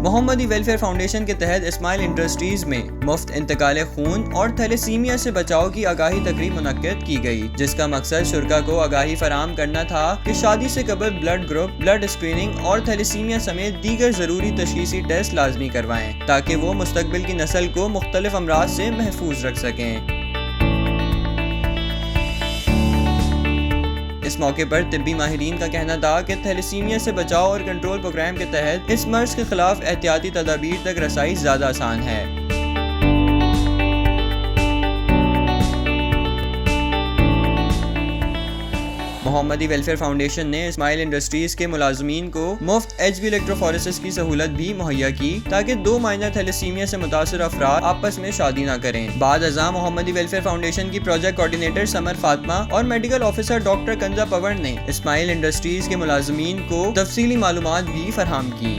محمدی welfare foundation کے تحت اسماعیل انڈسٹریز میں مفت انتقال خون اور تھیلیسیمیا سے بچاؤ کی آگاہی تقریب منعقد کی گئی، جس کا مقصد شرکاء کو آگاہی فراہم کرنا تھا کہ شادی سے قبل بلڈ گروپ، بلڈ اسکریننگ اور تھیلیسیمیا سمیت دیگر ضروری تشخیصی ٹیسٹ لازمی کروائیں تاکہ وہ مستقبل کی نسل کو مختلف امراض سے محفوظ رکھ سکیں۔ اس موقع پر طبی ماہرین کا کہنا تھا کہ تھیلیسیمیا سے بچاؤ اور کنٹرول پروگرام کے تحت اس مرض کے خلاف احتیاطی تدابیر تک رسائی زیادہ آسان ہے۔ محمدی ویلفیئر فاؤنڈیشن نے اسماعیل انڈسٹریز کے ملازمین کو مفت ایچ بی الیکٹروفوریسس کی سہولت بھی مہیا کی تاکہ 2 مائنر تھیلیسیمیا سے متاثر افراد آپس میں شادی نہ کریں۔ بعد ازاں محمدی ویلفیئر فاؤنڈیشن کی پروجیکٹ کوآرڈینیٹر سمر فاطمہ اور میڈیکل آفیسر ڈاکٹر کنزا پور نے اسماعیل انڈسٹریز کے ملازمین کو تفصیلی معلومات بھی فراہم کی۔